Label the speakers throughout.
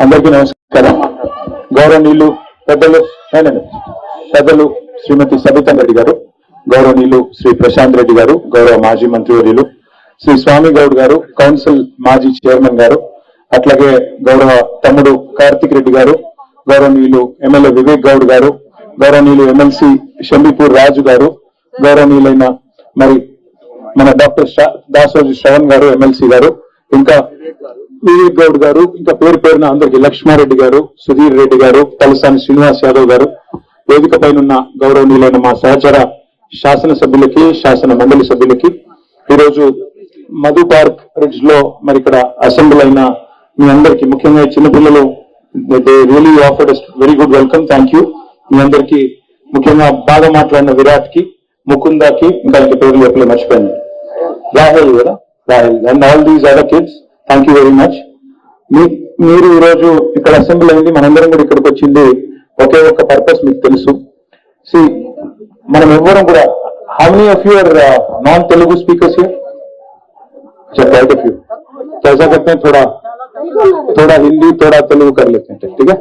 Speaker 1: అందరికీ నమస్కారం. గౌరవనీయులు పెద్దలు శ్రీమతి సబితా రెడ్డి గారు, గౌరవనీయులు శ్రీ ప్రశాంత్ రెడ్డి గారు, గౌరవ మాజీ మంత్రివర్యులు శ్రీ స్వామి గౌడ్ గారు, కౌన్సిల్ మాజీ చైర్మన్ గారు, అట్లాగే గౌరవ తమ్ముడు కార్తిక్ రెడ్డి గారు, గౌరవనీయులు ఎమ్మెల్యే వివేక్ గౌడ్ గారు, గౌరవనీయులు ఎమ్మెల్సీ షంబీపూర్ రాజు గారు, గౌరవనీయులైన మరి మన డాక్టర్ దాసోజు శ్రవణ్ గారు ఎమ్మెల్సీ గారు, ఇంకా వివేక్ గౌడ్ గారు, ఇంకా పేరున అందరికి లక్ష్మారెడ్డి గారు, సుధీర్ రెడ్డి గారు, తలసాని శ్రీనివాస్ యాదవ్ గారు, వేదిక పైన గౌరవనీయులైన మా సహచర శాసనసభ్యులకి, శాసన మండలి సభ్యులకి, ఈరోజు మధు పార్క్ రిడ్జ్ లో మరి ఇక్కడ అసెంబ్లీ అయిన మీ అందరికి, ముఖ్యంగా చిన్నపిల్లలు really offered very good welcome, thank you. మీ అందరికి ముఖ్యంగా బాగా మాట్లాడిన విరాట్ కి, ముకుందాకి, ఇంకా పేర్లు ఎప్పుడు మర్చిపోయింది, రాహుల్ కదా, Rahul and all these other kids, thank you very much. మీరు ఈరోజు ఇక్కడ అసెంబ్లీ అయింది, మనందరం కూడా ఇక్కడికి వచ్చింది ఒకే ఒక్క పర్పస్ మీకు తెలుసు. మనం ఎవ్వరం కూడా, how many of you are non Telugu speakers here? Quite of you. तो ऐसा करते हैं, थोड़ा हिंदी थोड़ा तेलुगु कर लेते हैं, ठीक है?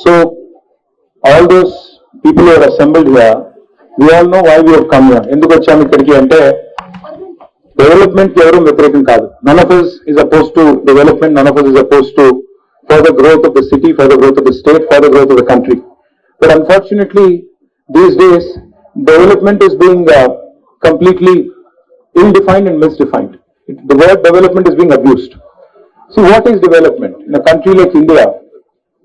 Speaker 1: So all those people who are assembled here, we all know why we have come here. ఎందుకు వచ్చాము ఇక్కడికి అంటే డెవలప్మెంట్ కి ఎవరు వ్యతిరేకం కాదు. None of us is opposed to development, none of us is opposed to for the growth of the city, for the growth of the state, for the growth of the country. But unfortunately these days development is being completely ill-defined and misdefined. The word development is being abused. See, what is development? In a country like India,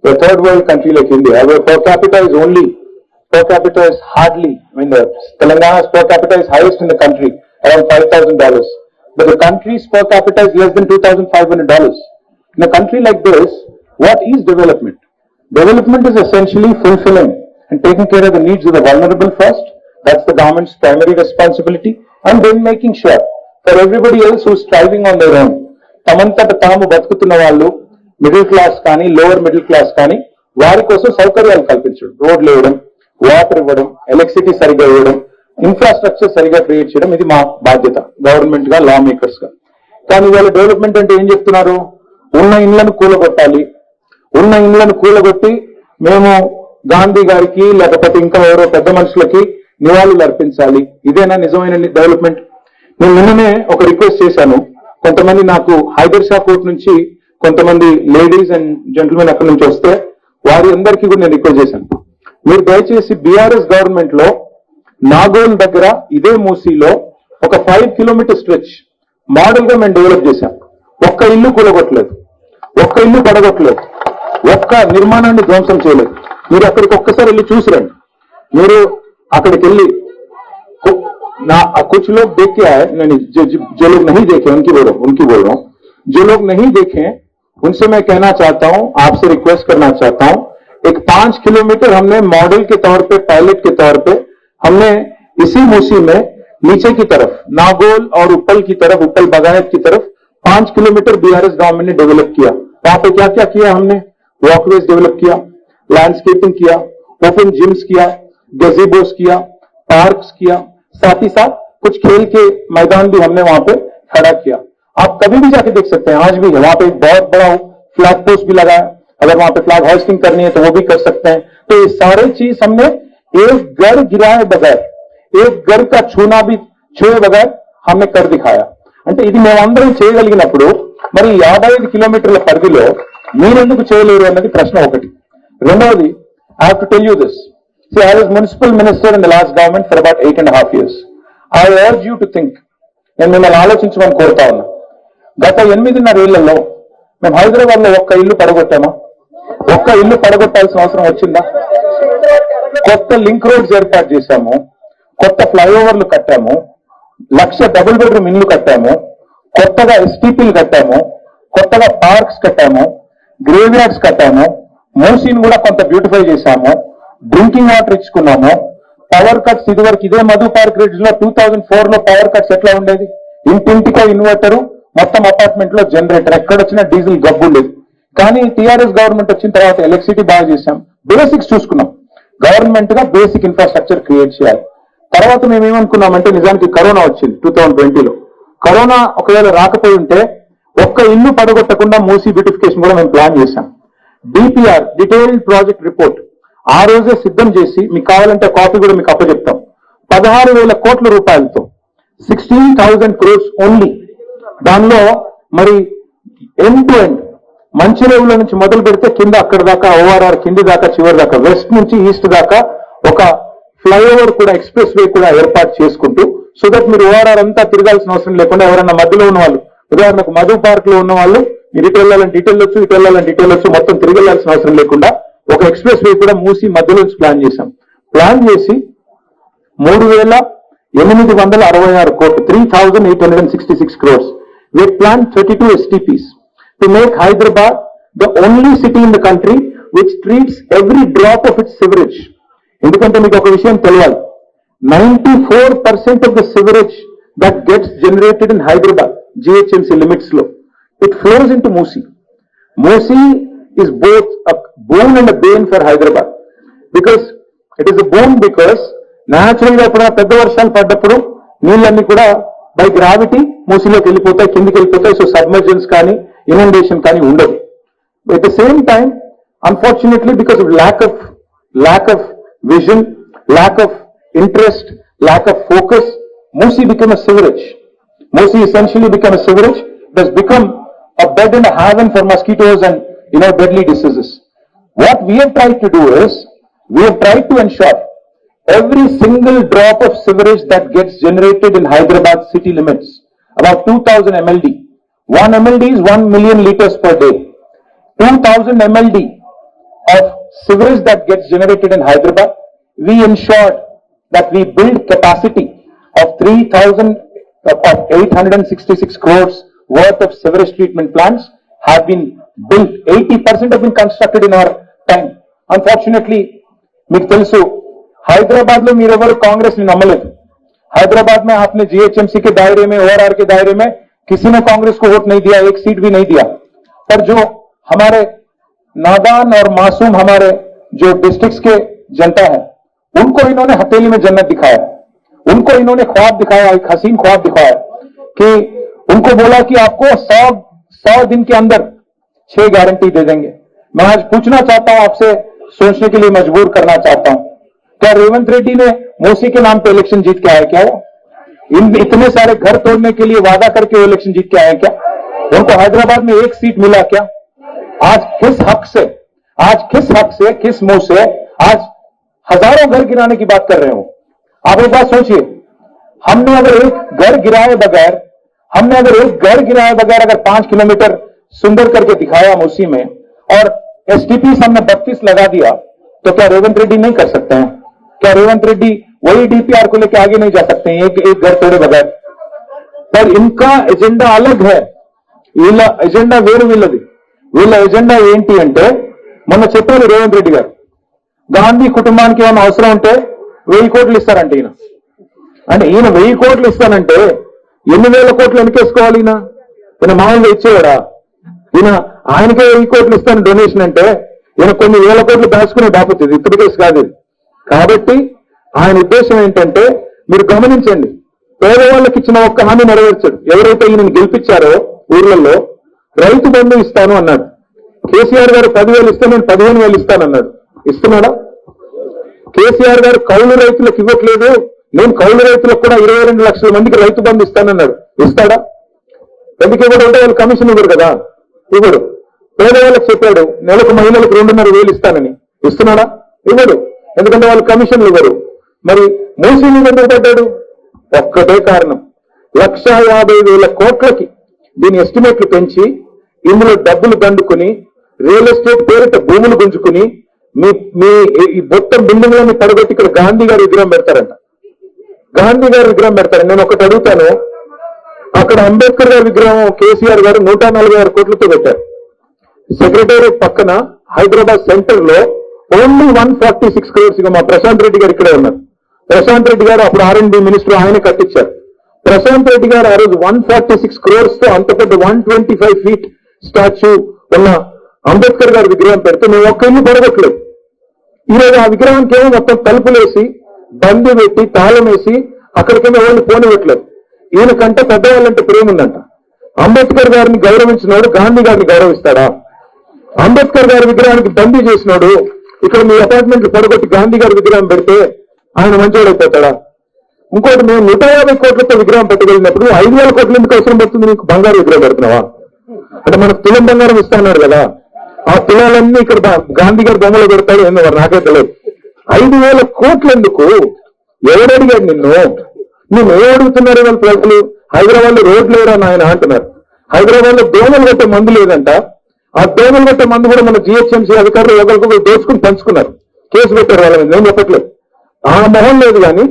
Speaker 1: a third world country like India, where per capita is hardly, I mean, the Telangana's per capita is highest in the country, around $5,000. But the country's per capita is less than $2,500. In a country like this, what is development? Development is essentially fulfilling and taking care of the needs of the vulnerable first. That's the government's primary responsibility. And then making sure for everybody else who is striving on their own, తమంతట తాము బతుకుతున్న వాళ్ళు, middle class కానీ lower middle class కానీ, వారి కోసం సౌకర్యాలు కల్పించడం, రోడ్లు వేయడం, వాటర్ ఇవ్వడం, ఎలక్ట్రిసిటీ సరిగా ఇవ్వడం, ఇన్ఫ్రాస్ట్రక్చర్ సరిగా క్రియేట్ చేయడం, ఇది మా బాధ్యత గవర్నమెంట్ గా, లా మేకర్స్ గా. కానీ ఇవాళ డెవలప్మెంట్ అంటే ఏం చెప్తున్నారు? ఉన్న ఇండ్లను కూలగొట్టాలి, ఉన్న ఇండ్లను కూలగొట్టి మేము గాంధీ గారికి లేకపోతే ఇంకా ఎవరో పెద్ద మనుషులకి నివాళులు అర్పించాలి. ఇదేనా నిజమైన డెవలప్మెంట్? నేను నిన్ననే ఒక రిక్వెస్ట్ చేశాను. కొంతమంది నాకు హైదర్ షా కోర్ట్ నుంచి కొంతమంది లేడీస్ అండ్ జెంటిల్మెన్ అక్కడి నుంచి వస్తే వారి అందరికీ కూడా నేను రిక్వెస్ట్ చేశాను, మీరు దయచేసి బీఆర్ఎస్ గవర్నమెంట్ లో నాగోల్ దగ్గర ఇదే మూసీలో ఒక 5 కిలోమీటర్ స్ట్రెచ్ మోడల్ గా మేము డెవలప్ చేశాం. ఒక్క ఇల్లు కూలగొట్టలేదు, ఒక్క ఇల్లు పడగొట్టలేదు, ఒక్క నిర్మాణాన్ని ధ్వంసం చేయలేదు. మీరు అక్కడికి ఒక్కసారి వెళ్ళి చూసిరండి. మీరు అక్కడికి వెళ్ళి कुछ लोग देख के आए, जो लोग नहीं देखे उनकी बोल रहा हूं, जो लोग नहीं देखे उनसे मैं कहना चाहता हूं, आपसे रिक्वेस्ट करना चाहता हूं, एक 5 किलोमीटर हमने मॉडल के तौर पे, पायलट के तौर पे हमने इसी मूसी में नीचे की तरफ नागोल और उपल की तरफ, उपल बगायत की तरफ 5 किलोमीटर बीआरएस गवर्नमेंट ने डेवलप किया. वहां पे क्या क्या किया हमने? वॉकवेज डेवलप किया, लैंडस्केपिंग किया, ओपन जिम्स किया, गज़ेबोस किया, पार्क्स किया, साथ ही साथ कुछ खेल के मैदान भी हमने वहां पे खड़ा किया. आप कभी भी जाके देख सकते हैं, आज भी वहां पे एक बहुत बड़ा फ्लैग पोस्ट भी लगा है. अगर वहां पे फ्लैग होस्टिंग करनी है तो वो भी कर सकते हैं. तो ये सारे चीज हमने एक घर गिराए बगैर, एक घर का छूए बगैर हमने कर दिखाया. అంటే ఇది మేమందరం చేయగలిగినప్పుడు మరి 55 కిలోమీటర్ల పరిధిలో మీరెందుకు చేయలేరు అన్నది ప్రశ్న ఒకటి. రెండవది, I have to tell you this. See, I was municipal minister in the last government for about 8.5 years. I urge you to think. నేను మిమ్మల్ని ఆలోచించమని కోరుతా ఉన్నా. గత 8.5 ఏళ్లలో మేము హైదరాబాద్ లో ఒక్క ఇల్లు పడగొట్టామా? ఒక్క ఇల్లు పడగొట్టాల్సిన అవసరం వచ్చిందా? కొత్త లింక్ రోడ్స్ ఏర్పాటు చేశాము, కొత్త ఫ్లైఓవర్లు కట్టాము, 1,00,000 డబుల్ బెడ్రూమ్ ఇల్లు కట్టాము, కొత్తగా ఎస్టీపీలు కట్టాము, కొత్తగా పార్క్స్ కట్టాము, గ్రేవ్ యార్డ్స్ కట్టాము, మూసీని కూడా కొంత బ్యూటిఫై చేశాము, డ్రింకింగ్ వాటర్ ఇచ్చుకున్నాము. పవర్ కట్స్ ఇదివరకు ఇదే మధు పార్క్ రిడ్జ్ లో 2004 లో పవర్ కట్స్ ఎట్లా ఉండేది? ఇంటింటికో ఇన్వర్టర్, మొత్తం అపార్ట్మెంట్ లో జనరేటర్, ఎక్కడొచ్చినా డీజిల్ గబ్బు లేదు. కానీ టీఆర్ఎస్ గవర్నమెంట్ వచ్చిన తర్వాత ఎలక్ట్రిసిటీ బాగా చేశాం, బేసిక్స్ చూసుకున్నాం. గవర్నమెంట్ గా బేసిక్ ఇన్ఫ్రాస్ట్రక్చర్ క్రియేట్ చేయాలి. తర్వాత మేము ఏమనుకున్నామంటే, నిజానికి కరోనా వచ్చింది 2020లో. కరోనా ఒకవేళ రాకపోయి ఉంటే ఒక్క ఇల్లు పడగొట్టకుండా మూసీ బ్యూటిఫికేషన్ కూడా మేము ప్లాన్ చేశాం. డిపిఆర్ డీటెయిల్డ్ ప్రాజెక్ట్ రిపోర్ట్ ఆ రోజే సిద్ధం చేసి మీకు కావాలంటే కాపీ కూడా మీకు అప్పచెప్తాం. 16,000 కోట్ల రూపాయలతో 16,000 crores ఓన్లీ. దానిలో మరి ఎండ్ టు ఎండ్ మంచిరేవుల నుంచి మొదలు పెడితే కింద అక్కడ దాకా ఓఆర్ఆర్ కింది దాకా చివరి దాకా వెస్ట్ నుంచి ఈస్ట్ దాకా ఒక ఫ్లైఓవర్ కూడా ఎక్స్ప్రెస్ వే కూడా ఏర్పాటు చేసుకుంటూ సో దట్ మీరు ఓఆర్ఆర్ అంతా తిరగాల్సిన అవసరం లేకుండా ఎవరైనా మధ్యలో ఉన్న వాళ్ళు ఉదాహరణకు మధు పార్క్ లో ఉన్న వాళ్ళు మీరు ఇటు వెళ్ళాలని డీటెయిల్ వచ్చు ఇటు వెళ్ళాలని డీటెయిల్ వచ్చు మొత్తం తిరిగి వెళ్ళాల్సిన అవసరం లేకుండా ఒక ఎక్స్ప్రెస్ వే కూడా మూసి మధ్యలో నుంచి ప్లాన్ చేశాం. ప్లాన్ చేసి 3,866 కోట్లు 3,866 crores. We planned 32 STPs to make Hyderabad the only city in the country which treats every drop of its sewerage. ఎందుకంటే మీకు ఒక విషయం తెలియాలి, 94% of the sewerage that gets generated in Hyderabad GHMC limits lo it flows into Musi. Musi is both a boon and a bane for Hyderabad because it is a boon because naturally ఎప్పుడైనా పెద్ద వర్షాలు పడ్డప్పుడు నీళ్ళన్నీ కూడా by gravity మూసీలోకి వెళ్ళిపోతాయి, కిందికి వెళ్ళిపోతాయి. So submergence కానీ ఇనండేషన్ కానీ ఉండదు. At the same time unfortunately because of lack of vision, lack of interest, lack of focus, Musi became a sewerage. Musi essentially became a sewerage. It has become a bed and a haven for mosquitoes and deadly diseases. What we have tried to do is we have tried to ensure every single drop of sewerage that gets generated in Hyderabad city limits, about 2,000 MLD. 1 MLD is 1 million liters per day. 2,000 MLD of sewerage that gets generated in Hyderabad, we ensured that we build capacity of 866 crores worth of sewerage treatment plants have been built. 80% have been constructed in our time. Unfortunately, మీకు తెలుసు हैदराबाद में मीरेवर कांग्रेस ने नमले. हैदराबाद में आपने GHMC के दायरे में ORR के दायरे में किसी ने कांग्रेस को वोट नहीं दिया, एक सीट भी नहीं दिया. पर जो हमारे नादान और मासूम हमारे जो डिस्ट्रिक्ट्स के जनता है उनको इन्होंने हथेली में जन्नत दिखाया. उनको इन्होंने ख्वाब दिखाया, एक हसीन ख्वाब दिखाया कि उनको बोला कि आपको 100 दिन के अंदर 6 गारंटी दे देंगे. मैं आज पूछना चाहता हूं, आपसे सोचने के लिए मजबूर करना चाहता हूं, क्या रेवंत रेड्डी ने मूसी के नाम पे इलेक्शन जीत के आए क्या? इतने सारे घर तोड़ने के लिए वादा करके वो इलेक्शन जीत के आए क्या? उनको हैदराबाद में एक सीट मिला क्या? आज किस हक से, किस मुंह से आज हजारों घर गिराने की बात कर रहे हो? आप एक बात सोचिए, हमने अगर एक घर गिराए बगैर अगर 5 किलोमीटर सुंदर करके दिखाया मूसी में और एसटीपी हमने 32 लगा दिया तो क्या रेवंत रेड्डी नहीं कर सकते हैं? क्या रेवंत रेड्डी वही डीपीआर को लेकर आगे नहीं जा सकते हैं एक घर तोड़े बगैर? पर इनका एजेंडा अलग है. వీళ్ళ ఎజెండా వేరు వీళ్ళది. వీళ్ళ ఎజెండా ఏంటి అంటే మొన్న చెప్పారు రేవంత్ రెడ్డి గారు, గాంధీ కుటుంబానికి ఏమైనా అవసరం ఉంటే 1000 కోట్లు ఇస్తారంటే ఈయన. అంటే ఈయన 1000 కోట్లు ఇస్తానంటే ఎన్ని వేల కోట్లు వెనకేసుకోవాలి? ఈయన మామూలుగా ఇచ్చేవాడా? ఆయనకే 1000 కోట్లు ఇస్తాను డొనేషన్ అంటే ఈయన కొన్ని వేల కోట్లు దాచుకునే బాపతి. ఇప్పుడు కేసు కాదు. కాబట్టి ఆయన ఉద్దేశం ఏంటంటే మీరు గమనించండి, పేదవాళ్ళకి ఇచ్చిన ఒక్క హామీ నెరవేర్చాడు. ఎవరైతే ఈయనను గెలిపించారో ఊర్లలో రైతు బంధు ఇస్తాను అన్నాడు. కేసీఆర్ గారు 10,000 ఇస్తే నేను 15,000 ఇస్తానన్నాడు. ఇస్తున్నాడా? కేసీఆర్ గారు కౌలు రైతులకు ఇవ్వట్లేదు, నేను కౌలు రైతులకు కూడా 22 లక్షల మందికి రైతు బంధు ఇస్తానన్నాడు. ఇస్తాడా? ఎందుకు ఇవ్వడు అంటే వాళ్ళు కమిషన్ ఇవ్వరు కదా, ఇవ్వడు. పేదవాళ్ళకి చెప్పాడు నెలకు మహిళలకు 2,500 ఇస్తానని. ఇస్తున్నాడా? ఇవ్వడు. ఎందుకంటే వాళ్ళు కమిషన్లు ఇవ్వరు. మరి మూసీ మీద ఎందుకు పడ్డాడు? ఒక్కటే కారణం, 1,50,000 కోట్లకి దీని ఎస్టిమేట్లు పెంచి ఇందులో డబ్బులు దండుకుని రియల్ ఎస్టేట్ పేరిట భూములు గుంజుకుని మీ ఈ మొత్తం బిల్డింగ్లని పడగొట్టి ఇక్కడ గాంధీ గారి విగ్రహం పెడతారంట. గాంధీ గారి విగ్రహం పెడతారంట. నేను ఒకటి అడుగుతాను, అక్కడ అంబేద్కర్ గారి విగ్రహం కేసీఆర్ గారు 146 కోట్లతో పెట్టారు. సెక్రటేరియట్ పక్కన హైదరాబాద్ సెంటర్ లో ఓన్లీ 146 crores. ఇక మా ప్రశాంత్ రెడ్డి గారు ఇక్కడే ఉన్నారు. ప్రశాంత్ రెడ్డి గారు అప్పుడు R&D మినిస్టర్, ఆయన కట్టించారు. ప్రశాంత్ రెడ్డి గారు ఆ రోజు 146 crores తో అంత పెద్ద 125 feet స్టాచ్యూ ఉన్న అంబేద్కర్ గారి విగ్రహం పెడితే మేము ఒక్క ఇల్లు పడగొట్టలేదు. ఈరోజు ఆ విగ్రహానికి ఏమో మొత్తం తలుపులేసి బండి పెట్టి తాళం వేసి అక్కడికేమో ఎవరిని పోనివ్వట్లేదు. ఈయనకంటే పెద్దవాళ్ళంటే ప్రేమ ఉందంట. అంబేద్కర్ గారిని గౌరవించినవాడు గాంధీ గారిని గౌరవిస్తాడా? అంబేద్కర్ గారి విగ్రహానికి బందీ చేసినాడు, ఇక్కడ మీ అపార్ట్మెంట్ పడగొట్టి గాంధీ గారి విగ్రహం పెడితే ఆయన మంచివాడైపోతాడా? ఇంకోటి, మేము 150 కోట్లతో విగ్రహం పెట్టగలిగినప్పుడు 5,000 కోట్లు ఎందుకు అవసరం పడుతుంది? నీకు బంగారు విగ్రహం పెడుతున్నావా? అంటే మనకు తులం బంగారం ఇస్తాన్నాడు కదా, ఆ తులాలన్నీ ఇక్కడ గాంధీ గారి బొమ్మలు పెడతాడు ఏందో మరి నాకే తెలియదు. 5,000 కోట్లు ఎందుకు? ఎవరు అడిగాడు నిన్ను? నేను ఏం అడుగుతున్నారు వాళ్ళ ప్రజలు? హైదరాబాద్ లో రోడ్లు లేరా నాయన అంటున్నారు. హైదరాబాద్ లో దోమలు కట్టే మందు లేదంట. ఆ దోమలు కట్టే మందు కూడా మన జిహెచ్ఎంసీ అధికారులు ఒకరికొకరు దోచుకుని పంచుకున్నారు, కేసు పెట్టారు వాళ్ళ మీద. నేను చెప్పట్లేదు, ఆ మొహం లేదు. కానీ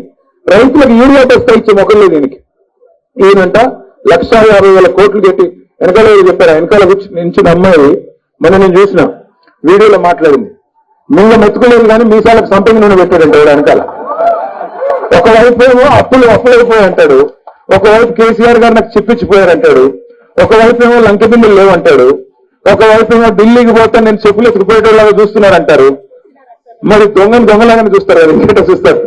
Speaker 1: రైతులకు యూరియా టెస్ట్ ఇచ్చే మొక్కలు లేదు దీనికి. ఈయనంట 1,50,000 కోట్లు పెట్టి వెనకాల చెప్పారు. వెనకాల నుంచి అమ్మాయి మొన్న నేను చూసిన వీడియోలో మాట్లాడింది. మింగ మెత్తుకోలేదు కానీ మీసాలకు సంపంగి నూనె పెట్టాడంట వెనకాల. ఒకవైపు ఏమో అప్పులు అయిపోయాయి అంటాడు, ఒకవైపు కేసీఆర్ గారు నాకు చిప్పించిపోయారంటాడు, ఒకవైపు ఏమో లంక బిల్లులు లేవంటాడు, ఒకవైపు ఏమో ఢిల్లీకి పోతే నేను చెప్పులు ఎత్తుకుపోయేటోళ్ళగా చూస్తున్నారంటారు. మరి దొంగలాగానే చూస్తారు కదా, ఇంకేట చూస్తారు.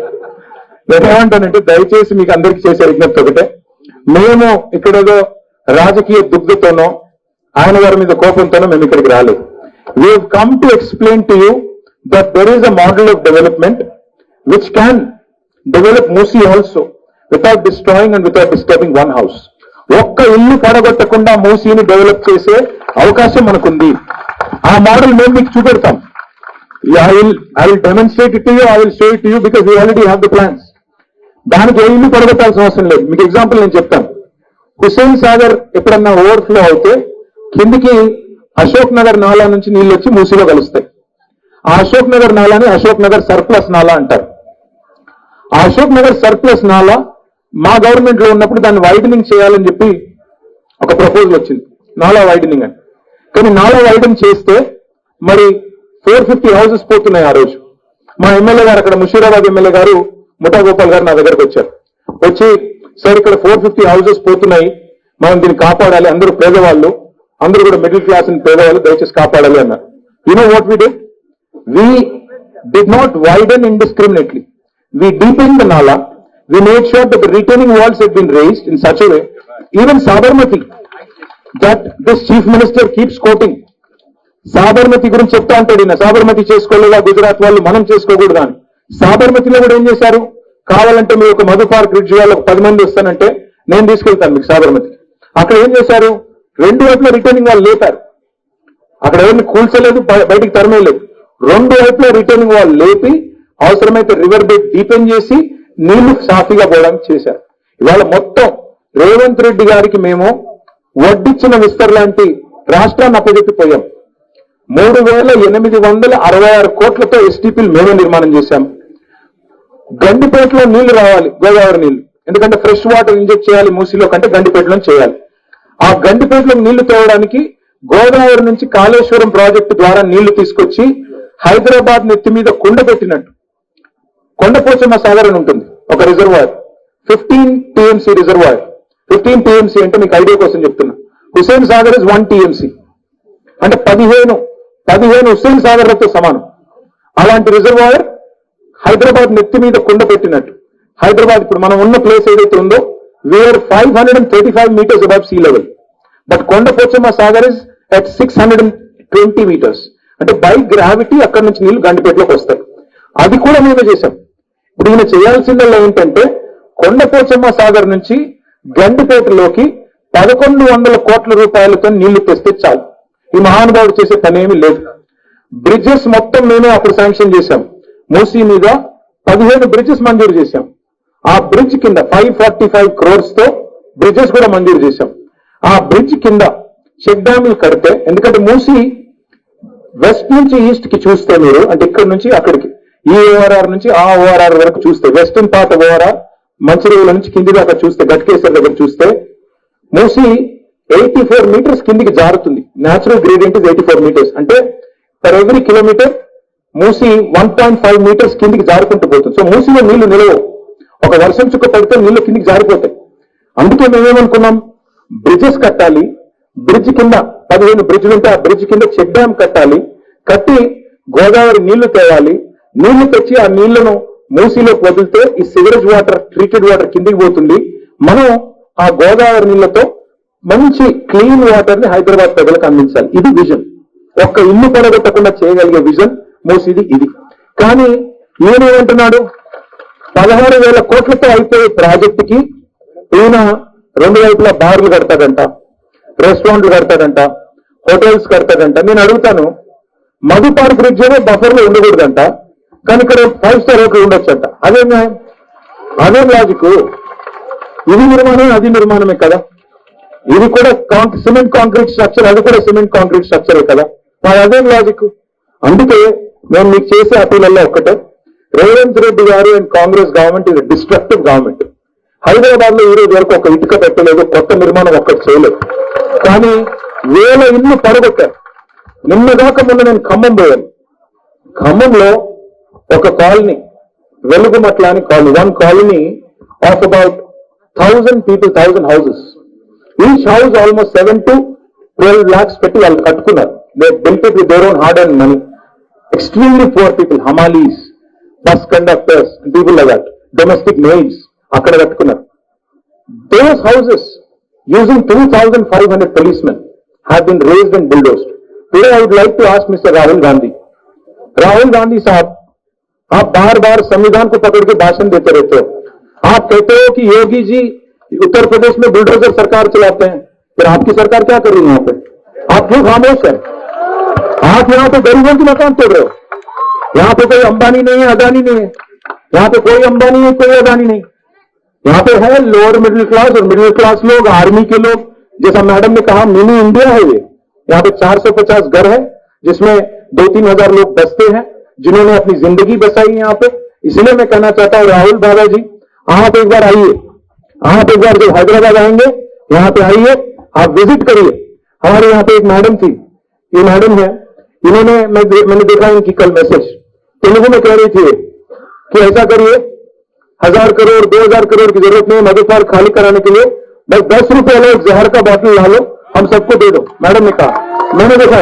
Speaker 1: నేనేమంటానంటే దయచేసి మీకు అందరికీ చేసే విజ్ఞప్తి ఒకటే, మేము ఇక్కడేదో రాజకీయ దుగ్ధతోనో ఆయన గారి మీద కోపంతోనో మేము ఇక్కడికి రాలేదు. We have come to explain to you that there is a model of development which can develop Musi also without destroying and without disturbing one house. ఒక్క ఇల్లు పడగొట్టకుండా మూసీని డెవలప్ చేసే అవకాశం మనకుంది. ఆ మోడల్ మేము మీకు చూపెడతాం. I will demonstrate it to you, I will show it to you because we already have the plans. దానికి ఏ ఇల్లు పడగొట్టాల్సిన అవసరం లేదు. మీకు ఎగ్జాంపుల్ నేను చెప్తాను. హుస్సేన్ సాగర్ ఎప్పుడన్నా ఓవర్ఫ్లో అయితే కిందికి అశోక్ నగర్ నాలా నుంచి నీళ్ళు వచ్చి మూసీలో కలుస్తాయి. ఆ అశోక్ నగర్ నాలాని అశోక్ నగర్ సర్ప్లస్ నాలా అంటారు. ఆ అశోక్ నగర్ సర్ప్లస్ నాలా మా గవర్నమెంట్ లో ఉన్నప్పుడు దాన్ని వైడనింగ్ చేయాలని చెప్పి ఒక ప్రపోజల్ వచ్చింది, నాలా వైడనింగ్ అని. కానీ నాలా వైడనింగ్ చేస్తే మరి 450 హౌసెస్ పోతున్నాయి. ఆ రోజు మా ఎమ్మెల్యే గారు, అక్కడ ముషీరాబాద్ ఎమ్మెల్యే గారు ముఠా గోపాల్ గారు నా దగ్గరకు వచ్చారు. వచ్చి సార్ ఇక్కడ 450 హౌసెస్ పోతున్నాయి, మనం దీన్ని కాపాడాలి, అందరూ పేదవాళ్ళు, అందరూ కూడా మిడిల్ క్లాస్ అండ్ పేదవాళ్ళు, దయచేసి కాపాడాలి అన్నారు. You know what we did? We did not widen indiscriminately. We deepened the nala. We made sure that the retaining walls had been raised in such a way, even Sabarmati, that this chief minister keeps quoting. Sabarmati గురించి చెప్తా ఉంటాడు ఈయన, సాబర్మతి చేసుకోలేదా గుజరాత్ వాళ్ళు, మనం చేసుకోకూడదు అని. సాబర్మతిలో కూడా ఏం చేశారు? కావాలంటే మీరు ఒక మధు పార్క్ బ్రిడ్జ్ వాళ్ళకి 10 మంది వస్తానంటే నేను తీసుకెళ్తాను మీకు సాబర్మతి. అక్కడ ఏం చేశారు? 2 వైపులా రిటైనింగ్ వాళ్ళు లేపారు. అక్కడ ఎవరిని కూల్చలేదు, బయటికి తరమేయలేదు. 2 వైపులా రిటైనింగ్ వాళ్ళు లేపి అవసరమైతే రివర్ బెడ్ డీపెన్ చేసి నీళ్లు సాఫీగా పోవడానికి చేశారు. ఇవాళ మొత్తం రేవంత్ రెడ్డి గారికి మేము వడ్డిచ్చిన విస్తర్ లాంటి రాష్ట్రాన్ని అప్పచెప్పిపోయాం. 3,866 కోట్లతో ఎస్టీపీలు మేమే నిర్మాణం చేశాం. గండిపేటలో నీళ్లు రావాలి, గోదావరి నీళ్లు, ఎందుకంటే ఫ్రెష్ వాటర్ ఇంజెక్ట్ చేయాలి మూసీలో కంటే గండిపేటలో చేయాలి. ఆ గండిపేటలో నీళ్లు తేవడానికి గోదావరి నుంచి కాళేశ్వరం ప్రాజెక్టు ద్వారా నీళ్లు తీసుకొచ్చి హైదరాబాద్ నెత్తి మీద కుండ పెట్టినట్టు కొండపోచమ్మ సాగర్ అని ఉంటుంది ఒక రిజర్వాయర్, 15 టీఎంసీ రిజర్వాయర్. 15 టీఎంసీ అంటే మీకు ఐడియా కోసం చెప్తున్నా. హుస్సేన్ సాగర్ ఇస్ 1 టీఎంసీ అంటే 15 హుస్సేన్ సాగర్లతో సమానం. అలాంటి రిజర్వాయర్ హైదరాబాద్ నెత్తి మీద కుండ పెట్టినట్టు. హైదరాబాద్ ఇప్పుడు మనం ఉన్న ప్లేస్ ఏదైతే ఉందో we are 535 meters above sea level, but Kondapochamma Sagar is at 620 meters. అంటే బై గ్రావిటీ అక్కడి నుంచి నీళ్లు గండిపేటలోకి వస్తాయి. అది కూడా మేమే చేశాం. ఇప్పుడు ఈయన చేయాల్సిందల్లా ఏంటంటే కొండపోచమ్మ సాగర్ నుంచి గండిపేటలోకి 1,100 కోట్ల రూపాయలతో నీళ్లు తెస్తే చాలు. ఈ మహానుభావుడు చేసే పని ఏమీ లేదు. బ్రిడ్జెస్ మొత్తం మేమే అప్పుడు శాంక్షన్ చేశాం. మూసీ మీద 15 బ్రిడ్జెస్ మంజూరు చేశాం. ఆ బ్రిడ్జ్ కింద 545 crores తో బ్రిడ్జెస్ కూడా మంజూరు చేశాం. ఆ బ్రిడ్జ్ కింద చెక్ డ్యాములు కడితే, ఎందుకంటే మూసీ వెస్ట్ నుంచి ఈస్ట్ కి చూస్తే మీరు, అంటే ఇక్కడ నుంచి అక్కడికి, ఈ ఓఆర్ఆర్ నుంచి ఆ ఓఆర్ఆర్ వరకు చూస్తే, western part of ORR Mancherial నుంచి కింది దాకా చూస్తే, గట్కేశ్వర్ దగ్గర చూస్తే మూసీ 84 meters కిందికి జారుతుంది. Natural gradient is 84 meters. అంటే per every kilometre Musi 1.5 meters కిందికి జారుకుంటూ పోతుంది. సో మూసీలో నీళ్లు నిలవవు. ఒక వర్షం చుక్క పడితే నీళ్లు కిందికి జారిపోతాయి. అందుకే మేమేమనుకున్నాం, బ్రిడ్జెస్ కట్టాలి, బ్రిడ్జ్ కింద 15 బ్రిడ్జ్లు ఉంటే ఆ బ్రిడ్జ్ కింద చెక్ డ్యామ్ కట్టాలి, కట్టి గోదావరి నీళ్లు తేవాలి, నీళ్లు తెచ్చి ఆ నీళ్లను మూసీలోకి వదిలితే ఈ సివరేజ్ వాటర్, ట్రీటెడ్ వాటర్ కిందికి పోతుంది. మనం ఆ గోదావరి నీళ్లతో మంచి క్లీన్ వాటర్ ని హైదరాబాద్ ప్రజలకు అందించాలి. ఇది విజన్. ఒక్క ఇల్లు పడగొట్టకుండా చేయగలిగే విజన్ మూసిది ఇది. కానీ ఈయనేమంటున్నాడు, 16,000 కోట్లతో అయిపోయే ప్రాజెక్టుకి ఈయన 2 వైపులా బార్లు కడతాడంట, రెస్టారెంట్లు కడతాడంట, హోటల్స్ కడతాడంట. నేను అడుగుతాను, మధు పార్క్ బ్రిడ్జ్ ఏమో బఫర్లో ఉండకూడదంట, కానీ ఇక్కడ 5 స్టార్ హోటల్ ఉండొచ్చంట. అదేం న్యాయం? అదేం లాజిక్? ఇది నిర్మాణం, అది నిర్మాణమే కదా. ఇది కూడా సిమెంట్ కాంక్రీట్ స్ట్రక్చర్, అది కూడా సిమెంట్ కాంక్రీట్ స్ట్రక్చరే కదా. మరి అదేం లాజిక్? అందుకే నేను మీకు చేసే అపీలల్లో ఒక్కటే, రేవంత్ రెడ్డి గారు అండ్ కాంగ్రెస్ గవర్నమెంట్ ఇది డిస్ట్రక్టివ్ గవర్నమెంట్. హైదరాబాద్ లో ఈ రోజు వరకు ఒక ఇటుక పెట్టలేదు, కొత్త నిర్మాణం ఒక్కటి చేయలేదు. కానీ 1000 ఇల్లు పడగొట్టారు. నిన్నదాకా మొన్న నేను ఖమ్మం పోయాను. ఖమ్మంలో ఒక కాలనీ, వెలుగుమట్ల అని colony, 1 colony of about 1000 people, 1000 houses. Each house almost 7 to 12 lakhs పెట్టి వాళ్ళు కట్టుకున్నారు. They built it with their own hard and money. Extremely poor people, hamalis, bus conductors, people like that, domestic maids అక్కడ కట్టుకున్నారు. Those houses using 2,500 policemen have been raised and bulldozed. Today I would like to ask Mr. Rahul Gandhi. Rahul Gandhi साहब, आप बार बार संविधान को पकड़ के भाषण देते रहते हो. आप कहते हो कि योगी जी उत्तर प्रदेश में बुलडोजर सरकार चलाते हैं, फिर आपकी सरकार क्या कर रही है यहाँ पे? आप क्यों खामोश है? आप यहाँ पे गरीबों की मकान तोड़ रहे हो. यहाँ पे कोई अंबानी नहीं है, अदानी नहीं है. यहाँ पे कोई अंबानी है, कोई अदानी नहीं. यहाँ पे है लोअर मिडिल क्लास और मिडिल क्लास लोग, आर्मी के लोग. जैसा मैडम ने कहा, मिनी इंडिया है ये. यहाँ पे 450 घर है, जिसमें 2-3 हजार लोग बसते हैं, जिन्होंने अपनी जिंदगी बसाई यहाँ पे. इसलिए मैं कहना चाहता हूँ, राहुल बाबा जी, आप एक बार आइए. आप एक बार जब हैदराबाद आएंगे, यहाँ पे आइए, आप विजिट करिए. हमारे यहाँ पे एक मैडम थी, ये मैडम है, इन्होंने मैंने देखा इनकी कल मैसेज तेलुगु में कह रही थी कि ऐसा करिए, 1000 करोड़ 2000 करोड़ की जरूरत नहीं, मधु पार्क खाली कराने के लिए बस 10 रुपए वाला एक जहर का बॉटल ला लो, हम सबको दे दो. मैडम ने कहा, मैंने देखा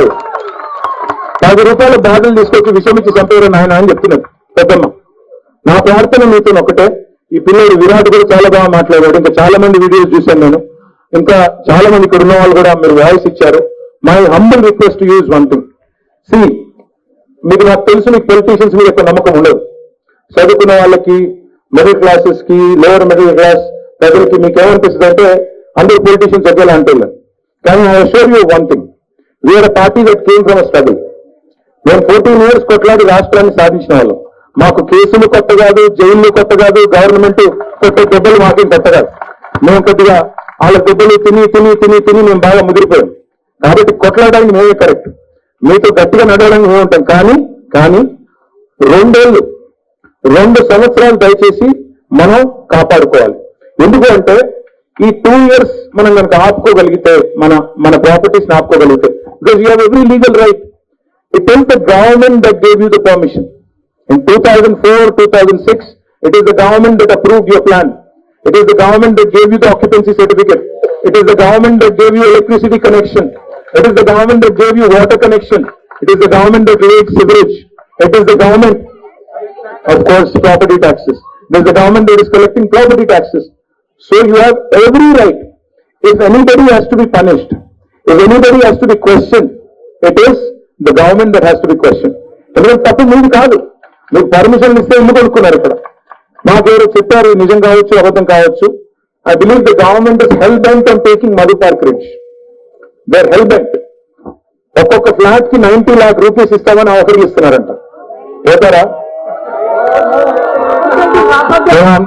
Speaker 1: 10 రూపాయల బాటిల్ తీసుకొచ్చి విషమిచ్చి చంపేవారు నాయన అని చెప్తున్నారు పెద్దమ్మ. నా ప్రార్థన మీతో ఒకటే, ఈ పిల్లడు విరాట్ కూడా చాలా బాగా మాట్లాడాడు. ఇంకా చాలా మంది వీడియోస్ చూశాను నేను, ఇంకా చాలా మంది ఇక్కడ ఉన్న వాళ్ళు కూడా మీరు వాయిస్ ఇచ్చారు. My humble request to use one thing. See, మీకు నాకు తెలుసు, మీకు పొలిటీషియన్స్ మీద ఎక్కువ నమ్మకం ఉండదు. చదువుకున్న వాళ్ళకి, మిడిల్ క్లాసెస్ కి, లోవర్ మిడిల్ క్లాస్ ప్రజలకి మీకు ఏమనిపిస్తుంది అంటే అందరూ పొలిటీషియన్స్ ఒకేలా అంటున్నారు. కానీ I assure you one thing, we are party that came from a struggle. మేము 14 years కొట్లాడి రాష్ట్రాన్ని సాధించిన వాళ్ళం. మాకు కేసులు కొత్త కాదు, జైళ్లు కొత్త కాదు, గవర్నమెంట్ కొత్త దెబ్బలు మాకేం కొత్త కాదు. మేము కొద్దిగా వాళ్ళ దెబ్బలు తిని తిని తిని తిని మేము బాగా ముదిరిపోయాం. కాబట్టి కొట్లాడడానికి మేమే కరెక్ట్, మీతో గట్టిగా నడవడానికి మేము ఉంటాం. కానీ 2 సంవత్సరాలు దయచేసి మనం కాపాడుకోవాలి. ఎందుకు అంటే ఈ 2 years మనం కనుక ఆపుకోగలిగితే, మన ప్రాపర్టీస్ ఆపుకోగలిగితే, because you have every legal right. It is the government that gave you the permission. In 2004, 2006, it is the government that approved your plan. It is the government that gave you the occupancy certificate. It is the government that gave you electricity connection. It is the government that gave you water connection. It is the government that laid sewerage. It is the government, of course, property taxes. It is the government that is collecting property taxes. So you have every right. If anybody has to be punished, if anybody has to be questioned, it is the government that has to be questioned. ఎందుకంటే తప్పు మీది కాదు, మీకు permission ఇస్తే ఇల్లు కొనుక్కున్నారు. ఇక్కడ మాకెవరో చెప్పారు, నిజం కావచ్చు, అబద్ధం కావచ్చు. I believe the government is hell bent on taking Madhu park bridge. They are hell bent. ఒక్కొక్క ఫ్లాట్ కి 90 lakh rupees ఇస్తామని ఆఫర్లు ఇస్తున్నారంట. పోతారా?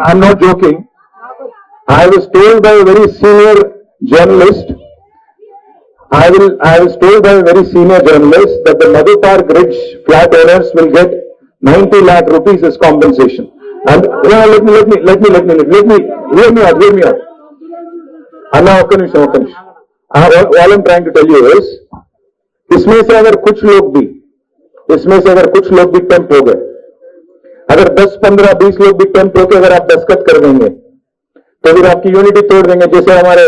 Speaker 1: I'm not joking. I was told by a very senior journalist, I was told by a very senior journalist that the Madhu Park Bridge flat owners will get 90 lakh rupees as compensation. And let me hear me out. Anna, okay, all I'm trying to tell you is, इसमें से अगर कुछ लोग भी temp हो गए, अगर 10, 15, 20 लोग भी टेम्प होकर अगर आप दस्तखत कर देंगे, तो फिर आपकी यूनिटी तोड़ देंगे. जैसे हमारे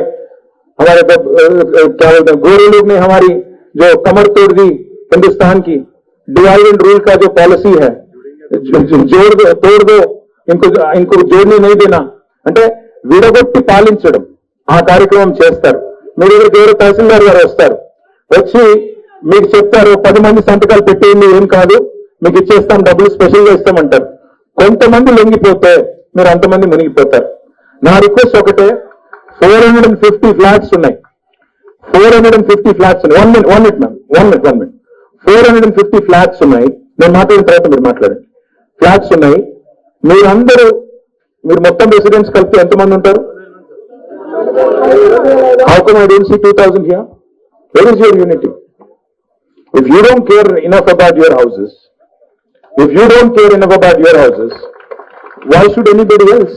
Speaker 1: क्या बोलते हैं, गोरे लोग ने हमारी जो कमर तोड़ दी हिंदुस्तान की. डिवाइड एंड रूल का जो पॉलिसी है, जोड़ दो तोड़ दो, इनको जोड़ने नहीं देना అంటే విడగొట్టి పాలించడం, ఆ కార్యక్రమం చేస్తారు. మీ దగ్గరికి ఎవరు తహసీల్దార్ గారు వస్తారు, వచ్చి మీకు చెప్తారు 10 మంది సంతకాలు పెట్టేయండి, ఏం కాదు, మీకు ఇచ్చేస్తాం, డబ్బులు స్పెషల్గా ఇస్తామంటారు. కొంతమంది లొంగిపోతే మీరు అంతమంది మునిగిపోతారు. నా రిక్వెస్ట్ ఒకటే, 450 ఫ్లాట్స్ ఉన్నాయి, 450 ఫ్లాట్స్ ఉన్నాయి. 1 minute మ్యామ్, 1 minute. 450 ఫ్లాట్స్ ఉన్నాయి. నేను మాట్లాడిన తర్వాత మీరు మాట్లాడండి. ఫ్లాట్స్ ఉన్నాయి. మీరు మొత్తం రెసిడెంట్స్ కలిపితే ఎంతమంది ఉంటారు? How come I don't see 2,000 here? Where is your unity? If you don't care enough about your houses, why should anybody else?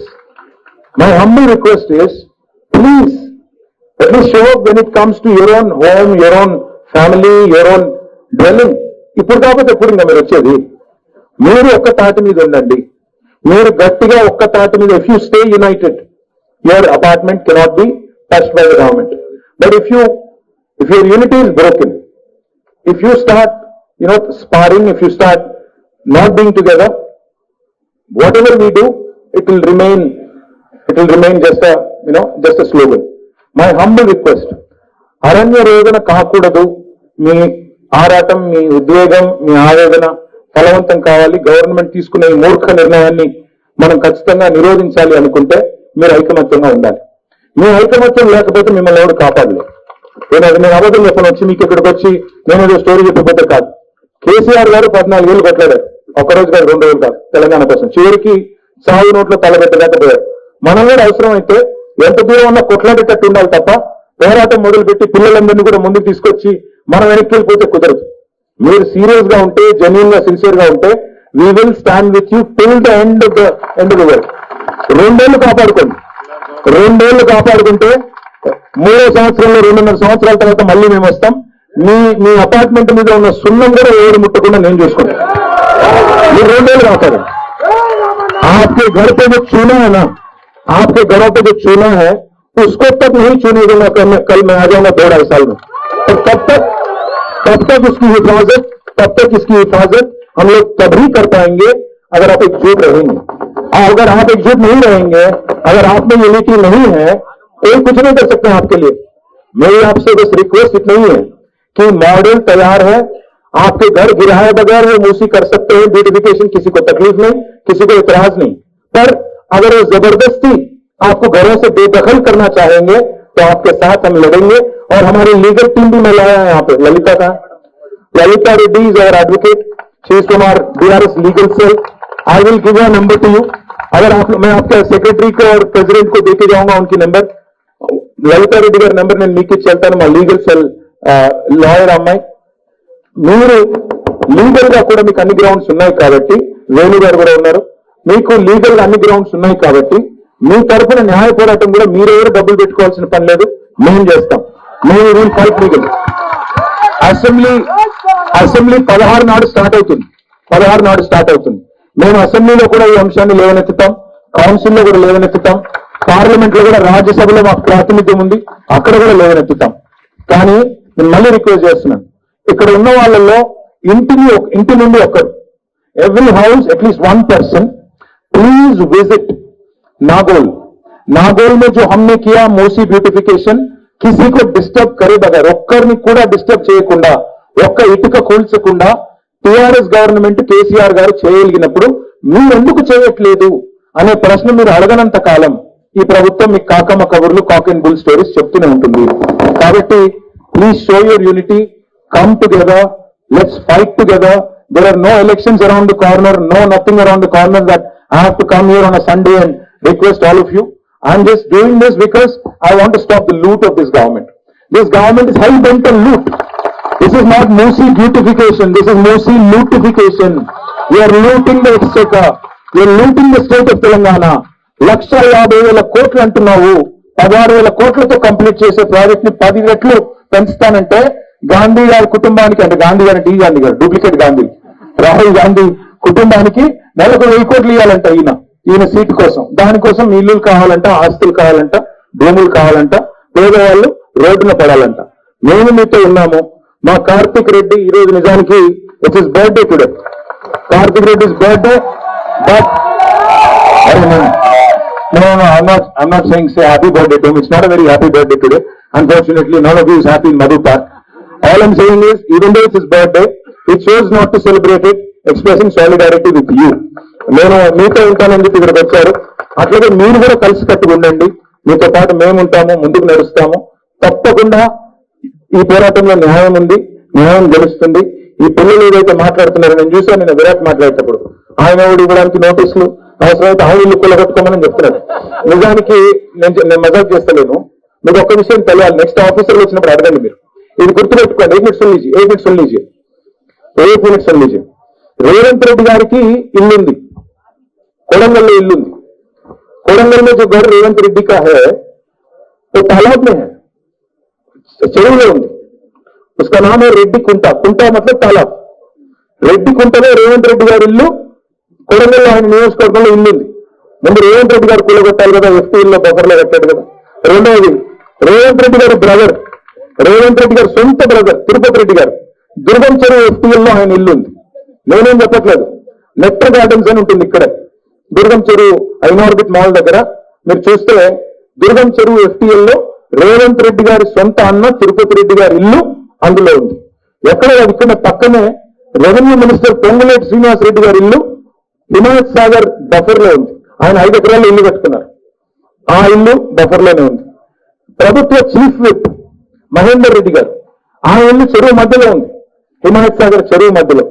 Speaker 1: My humble request is, please, at least show up when it comes to your own home, your own family, your own dwelling. ఇప్పుడు కాకపోతే ఎప్పుడు ఇంకా మీరు వచ్చేది? మీరు ఒక్క తాటి మీద ఉండండి, మీరు గట్టిగా ఒక్క తాటి మీద. If you stay United, your apartment cannot be touched by the government. But if your unity is broken, if you start, sparring, if you start not being together, whatever we do, it will remain just a slogan. My humble request, అరణ్య రోదన కాకూడదు. మీ ఆరాటం, మీ ఉద్వేగం, మీ ఆవేదన ఫలవంతం కావాలి. Government తీసుకునే ఈ మూర్ఖ నిర్ణయాన్ని మనం ఖచ్చితంగా నిరోధించాలి అనుకుంటే మీరు ఐకమత్యంగా ఉండాలి. మీ ఐకమత్యం లేకపోతే మిమ్మల్ని ఎవరు కాపాడలేదు. నేను అబద్ధం చెప్పను వచ్చి మీకు ఇక్కడికి వచ్చి నేను ఏదో స్టోరీ చెప్పకపోతే కాదు. కేసీఆర్ గారు 14 ఏళ్ళు కొట్లాడారు, ఒక్కరోజు కాదు, 2 రోజులు కాదు, తెలంగాణ కోసం. చివరికి సాగు నోట్లో తలబెట్టలేకపోయారు. మనం కూడా అవసరం అయితే ఎంత దూరం ఉన్నా కొట్లాడేటట్టు ఉండాలి తప్ప పోరాటం మొదలుపెట్టి పిల్లలందరినీ కూడా ముందుకు తీసుకొచ్చి మనం వెనక్కి వెళ్ళిపోతే కుదరదు. మీరు సీరియస్ గా ఉంటే, జెన్యూన్ గా, సిన్సియర్ గా ఉంటే, we will stand with you till the end of the world. 2 ఏళ్ళు కాపాడుకోండి. 2 ఏళ్ళు కాపాడుకుంటే 3వ సంవత్సరంలో 2.5 సంవత్సరాల తర్వాత మళ్ళీ మేము వస్తాం. మీ అపార్ట్మెంట్ మీద ఉన్న సున్నం కూడా ఎవరు ముట్టకుండా నేను చూసుకుంటాను. మీరు 2 ఏళ్ళు కాపాడండి. आपके घर पे जो चूना है ना, आपके घरों पे जो चूना है, उसको तक नहीं छूने दूंगा। कल मैं आ जाऊंगा 2-2.5 साल में, तो तब तक इसकी हिफाजत हम लोग तभी कर पाएंगे अगर आप एकजुट रहेंगे। और अगर आप एकजुट नहीं रहेंगे, अगर आप में यूनिटी नहीं है, कोई कुछ नहीं कर सकते आपके लिए। मेरी आपसे बस रिक्वेस्ट इतना ही है कि मॉडल तैयार है, आपके घर गिराए बगैर वो मूसी कर सकते हैं, ब्यूटिफिकेशन, किसी को तकलीफ नहीं, किसी को इतराज नहीं। पर अगर वो जबरदस्ती आपको घरों से बेदखल करना चाहेंगे तो आपके साथ हम लड़ेंगे। और हमारी लीगल टीम भी मैं लाया है यहाँ पे। Lalitha Reddy is our advocate, she is from our DRS legal cell. I will give a number to you. अगर मैं आपके सेक्रेटरी को और प्रेसिडेंट को देके जाऊंगा उनकी नंबर, ललिता रेड्डी गाరి నెంబర్ నేను మీకు ఇచ్చేస్తాను. మా లీగల్ సెల్ లాయర్ అమ్మాయి. మీరు లీగల్ గా కూడా మీకు అన్ని గ్రౌండ్స్ ఉన్నాయి కాబట్టి, వేణు గారు కూడా ఉన్నారు, మీకు లీగల్ గా అన్ని గ్రౌండ్స్ ఉన్నాయి కాబట్టి మీ తరఫున న్యాయ పోరాటం కూడా మీరెవరు డబ్బులు పెట్టుకోవాల్సిన పని లేదు, మేము చేస్తాం. మేము విల్ ఫైట్ లీగల్. అసెంబ్లీ 16 నాడు స్టార్ట్ అవుతుంది. మేము అసెంబ్లీలో కూడా ఈ అంశాన్ని లేవనెత్తుతాం, కౌన్సిల్లో కూడా లేవనెత్తుతాం, పార్లమెంట్ లో కూడా, రాజ్యసభలో మాకు ప్రాతినిధ్యం ఉంది, అక్కడ కూడా లేవనెత్తుతాం. కానీ నేను మళ్ళీ రిక్వెస్ట్ చేస్తున్నాను, ఇక్కడ ఉన్న వాళ్ళల్లో ఇంటి నుండి ఒకరు, every house at least 1 person, please visit Nagole में जो हमने किया మూసీ బ్యూటిఫికేషన్, किसी को डिस्टर्ब करे बगैर, ఒక్కరిని కూడా డిస్టర్బ్ చేయకుండా, ఒక్క ఇటుక కూల్చకుండా టీఆర్ఎస్ గవర్నమెంట్, కేసీఆర్ గారు చేయగలిగినప్పుడు మీరు ఎందుకు చేయట్లేదు అనే ప్రశ్న మీరు అడగనంత కాలం ఈ ప్రభుత్వం మీకు కాకమ్మ కబుర్లు, కాక్ అండ్ బుల్ స్టోరీస్ చెప్తూనే ఉంటుంది. కాబట్టి please show your unity, come together, let's fight together. There are no elections around the corner, no nothing around the corner that I have to come here on a Sunday and request all of you. I'm just doing this because I want to stop the loot of this government. This government is hell bent on loot. This is not Moosi beautification, this is Moosi lootification. We are looting the exchequer, we are looting the state of Telangana. 1,50,000 కోట్లు అంటున్నావు, 16,000 కోట్లతో complete చేసే project ని 10 రెట్లు పెంచుతానంటే గాంధీ గారి కుటుంబానికి, అంటే గాంధీ గారి గాంధీ గారు డూప్లికేట్ గాంధీ, రాహుల్ గాంధీ కుటుంబానికి నెలకు 1000 కోట్లు ఇవ్వాలంట ఈయన సీటు కోసం. దానికోసం ఇల్లులు కావాలంట, ఆస్తులు కావాలంట, భూములు కావాలంట, పేదవాళ్ళు రోడ్డున పడాలంట. మేము మీతో ఉన్నాము. మా కార్తిక్ రెడ్డి ఈ రోజు నిజానికి it's his birthday today. Karthik Reddy's birthday, but I'm not saying say happy birthday to him. It's not a very happy birthday today. Unfortunately, none of you is happy in Madhu Park. All I'm saying is, even though it's his birthday, he chose not to celebrate it, expressing solidarity with you. నేను మీతో ఉంటానని చెప్పి ఇక్కడికి వచ్చారు. అట్లాగే మీరు కూడా కలిసి కట్టుగా ఉండండి. మీతో పాటు మేము ఉంటాము, ముందుకు నడుస్తాము. తప్పకుండా ఈ పోరాటంలో న్యాయం ఉంది, న్యాయం గెలుస్తుంది. ఈ పిల్లలు ఏదైతే మాట్లాడుతున్నారో నేను చూసాను, నేను విరాట్ మాట్లాడేటప్పుడు ఆయన ఇవ్వడానికి నోటీసులు అవసరమైతే ఆయన ఇల్లు కూలగొట్టుకోమని చెప్తున్నాడు. నిజానికి నేను మజాక్ చేస్తలేను. మీకు ఒక్క విషయం తెలియాలి, నెక్స్ట్ ఆఫీసర్లు వచ్చినప్పుడు అడగండి మీరు. ఇది గుర్తుపెట్టుకోండి. 8 minutes లీజీ. రేవంత్ రెడ్డి గారికి ఇల్లుంది, కొడంగల్లో ఇల్లుంది. कोडंगल में जो घर रेवंत रेड्डी का है वो तालाब में है, చెరువులో ఉంది. उसका नाम है రెడ్డి కుంట. కుంట मतलब तालाब. రెడ్డి కుంటలో రేవంత్ రెడ్డి గారి ఇల్లు, కొడంగల్లో ఆయన నియోజకవర్గంలో ఇల్లు ఉంది. ముందు రేవంత్ రెడ్డి గారు కూలగొట్టాలి కదా, ఎఫ్టీఎల్లో బఫర్లో కట్టాడు కదా. రెండవది రేవంత్ రెడ్డి గారి బ్రదర్, రేవంత్ రెడ్డి గారి సొంత బ్రదర్ తిరుపతి రెడ్డి గారు దుర్గం చెరువు ఎఫ్టీఎల్లో ఆయన ఇల్లు ఉంది. నేనేం చెప్పట్లేదు, నెట్టర్ గార్డెన్స్ అని ఉంటుంది ఇక్కడ దుర్గం చెరువు ఐనార్బిట్ మాల్ దగ్గర. మీరు చూస్తే దుర్గం చెరువు ఎఫ్టీఎల్లో రేవంత్ రెడ్డి గారి సొంత అన్న తిరుపతి రెడ్డి గారి ఇల్లు అందులో ఉంది. ఎక్కడ ఇక్కడ పక్కనే రెవెన్యూ మినిస్టర్ పొంగులేటి శ్రీనివాస్ రెడ్డి గారి ఇల్లు హిమాయత్ సాగర్ బఫర్ లో ఉంది. ఆయన 5 ఎకరాల్లో ఇల్లు కట్టుకున్నారు, ఆ ఇల్లు బఫర్ లోనే ఉంది. ప్రభుత్వ చీఫ్ విప్ మహేందర్ రెడ్డి గారు, ఆ ఇల్లు చెరువు మధ్యలో ఉంది, హిమాయత్ సాగర్ చెరువు మధ్యలో.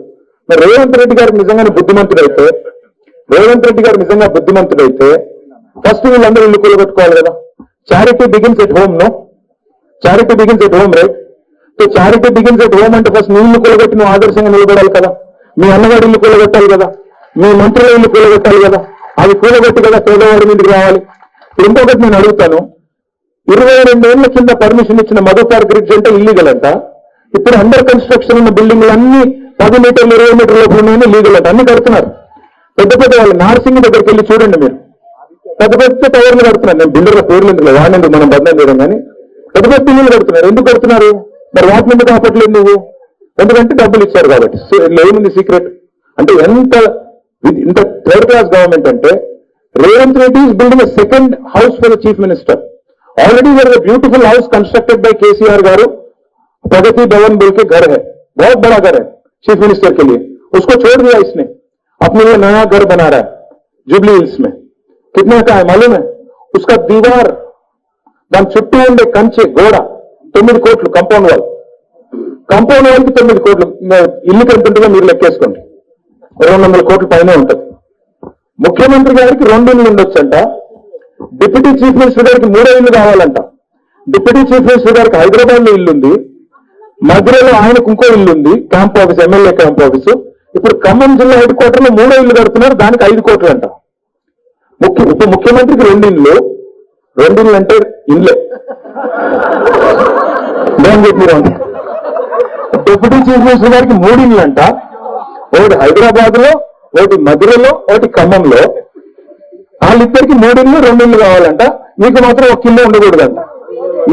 Speaker 1: మరి రేవంత్ రెడ్డి గారికి నిజంగానే బుద్ధిమంతుడైతే, ఫస్ట్ వీళ్ళందరూ ఇల్లు కూలగొట్టుకోవాలి కదా. Charity begins at home, no charity begins at home, right? So charity begins at home అంటే ఫస్ట్ నీ ఇల్లు కూలగొట్టి నువ్వు ఆదర్శంగా నిలబడాలి కదా. మీ అన్నగారి ఇల్లు కూలగొట్టాలి కదా, మీ మంత్రుల ఇల్లు కూలగొట్టాలి కదా. అవి కూలగొట్టి కదా పేదవాడి మీదకి రావాలి. ఇంకొకటి నేను అడుగుతాను, 22 ఏళ్ల కింద పర్మిషన్ ఇచ్చిన మధు పార్క్ బ్రిడ్జ్ అంటే ఇల్లీగల్ అంట. ఇప్పుడు అండర్ కన్స్ట్రక్షన్ ఉన్న బిల్డింగ్లు అన్ని 10 మీటర్లు 20 మీటర్ల లోపల ఉన్నాయని లీగల్ అంట. అన్ని కడుతున్నారు. పెద్ద పెద్ద వాళ్ళు నార్సింగ్ దగ్గరికి వెళ్ళి చూడండి మీరు, పెద్ద పెద్ద టవర్లు కడుతున్నారు. నేను బిల్డర్ల పేర్లు ఎందుకు వాడినందుకు మనం బదనం చేయడం, కానీ పెద్ద పెద్ద ఇల్లు కడుతున్నారు. ఎందుకు కడుతున్నారు మరి? వాటి మీద కాపట్లేదు నువ్వు, ఎందుకంటే డబ్బులు ఇచ్చారు కాబట్టి. ఏముంది సీక్రెట్ అంటే? ఇంత థర్డ్ క్లాస్ గవర్నమెంట్ అంటే Revanth Reddy is building a second house for the chief minister. Already there is a beautiful house constructed by KCR garu, Pragathi Bhavan बोल के घर है, बहुत बड़ा घर है चीफ मिनिस्टर के लिए. उसको छोड़ दिया इसने, अपने लिए नया घर बना रहा है जुबली हिल्स में. कितने का है मालूम है? उसका दीवार दान చుట్టూ ఉండే కంచె గోడ 9 కోట్లు, కంపౌండ్ వాల్ కి 9 కోట్లు. ఇల్లు ఎంత ఉంటుందో మీరు లెక్కేసుకోండి, 200 కోట్ల పైన ఉంటుంది. ముఖ్యమంత్రి గారికి 2 ఇల్లు ఉండొచ్చంట, డిప్యూటీ చీఫ్ మినిస్టర్ గారికి 3 ఇల్లు కావాలంట. డిప్యూటీ చీఫ్ మినిస్టర్ గారికి హైదరాబాద్ లో ఇల్లుంది, మధురలో ఆయనకు ఇంకో ఇల్లుంది, camp office, MLA camp office. ఇప్పుడు ఖమ్మం జిల్లా హెడ్ క్వార్టర్ లో 3 ఇల్లు కడుతున్నారు, దానికి 5 కోట్లు అంట. ఉప ముఖ్యమంత్రికి 2 ఇల్లు, 2 ఇల్లు అంటే ఇల్లే. డిప్యూటీ చీఫ్ మినిస్టర్ గారికి 3 ఇల్లు అంట, ఒకటి హైదరాబాద్ లో, ఒకటి మధురలో, ఒకటి ఖమ్మంలో. వాళ్ళిద్దరికి 3 ఇల్లు 2 ఇల్లు కావాలంట, మీకు మాత్రం 1 ఇల్లు ఉండకూడదంట.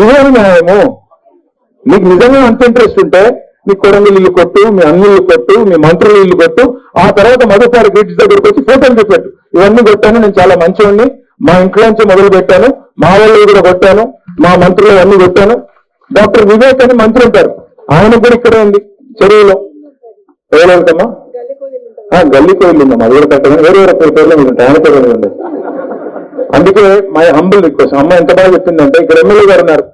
Speaker 1: ఇదేమి న్యాయము? మీకు నిజంగా అంత ఇంట్రెస్ట్ ఉంటే మీ కొడంగల్ ఇల్లు కొట్టు, మీ అన్ని ఇల్లు కొట్టు, మీ మంత్రుల ఇల్లు కొట్టు, ఆ తర్వాత మధుపారి బ్రిడ్జ్ దగ్గరకు వచ్చి ఫోటోలు చూపెట్టు. ఇవన్నీ కొట్టాను, నేను చాలా మంచివాడిని, మా ఇంట్లోంచి మొదలు పెట్టాను, మా వాళ్ళు కూడా కొట్టాను, మా మంత్రులు అన్ని కొట్టాను. డాక్టర్ వివేక్ అని మంత్రి ఉంటారు, ఆయన కూడా ఇక్కడే ఉంది చెరువులో. ఎవరెవరికమ్మా? గల్లీ కోయిల్ ఉందమ్మా, అది కూడా కట్టమని వేరే పేర్లో మీద ఉంటాయి, ఆయన పేరు మీద ఉండదు. అందుకే మై హంబుల్ రిక్వెస్ట్. అమ్మ ఎంత బాగా చెప్పిందంటే, ఇక్కడ ఎమ్మెల్యే గారు ఉన్నారు,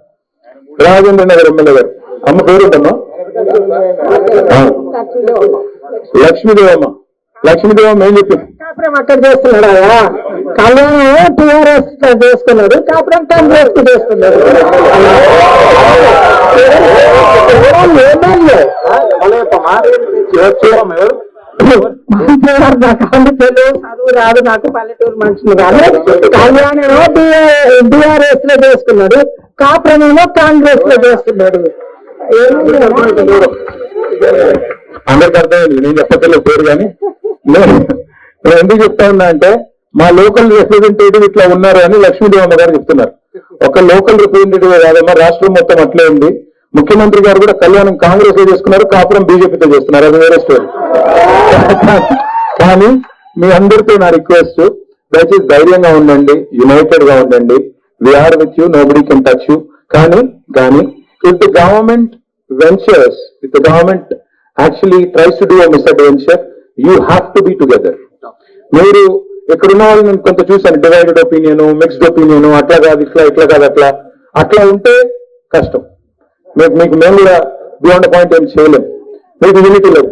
Speaker 1: రాజేంద్ర నగర్ ఎమ్మెల్యే గారు. అమ్మ పేరు ఉంటమ్మా? లక్ష్మీదేవమ్మ. లక్ష్మీదేవమ్మ ఏం చెప్పింది?
Speaker 2: అక్కడ చేస్తున్నాడు, కళ్యాణం టీఆర్ఎస్ చేసుకున్నాడు, కాపురం కాంగ్రెస్ కు చేసుకున్నాడు. చదువు రాదు నాకు, పల్లెటూరు మనుషులు కాదు. కళ్యాణేమో టీఆర్ఎస్ లో చేసుకున్నాడు, కాపురమేమో కాంగ్రెస్ లో చేస్తున్నాడు.
Speaker 1: అందరికి అర్థమైంది, నేను చెప్పట్లేదు పేరు. కానీ నేను ఎందుకు చెప్తా ఉన్నా అంటే, మా లోకల్ రిప్రజెంటేటివ్ ఇట్లా ఉన్నారు అని లక్ష్మీదేవమ్మ గారు చెప్తున్నారు. ఒక లోకల్ రిప్రజెంటేటివ్ కాదమ్మా, రాష్ట్రం మొత్తం అట్లే ఉంది. ముఖ్యమంత్రి గారు కూడా కళ్యాణం కాంగ్రెస్ లో చేసుకున్నారు, కాపురం బీజేపీతో చేస్తున్నారు, అది వేరే స్టోరీ. కానీ మీ అందరితో నా రిక్వెస్ట్, దయచేసి ధైర్యంగా ఉండండి, యునైటెడ్ గా ఉండండి. We are with you, nobody can touch you. కానీ if the government ventures, if the government actually tries to do a misadventure, you have to be together. మీరు ఎక్కడున్న వాళ్ళు నేను కొంత చూసాను, డివైడెడ్ ఒపీనియన్, మిక్స్డ్ ఒపీనియన్, అట్లా కాదు ఇట్లా, ఇట్లా కాదు అట్లా, అట్లా ఉంటే కష్టం. మీకు మేము కూడా బియాండ్ పాయింట్ ఏం చేయలేం. మీకు యూనిటీ లేదు.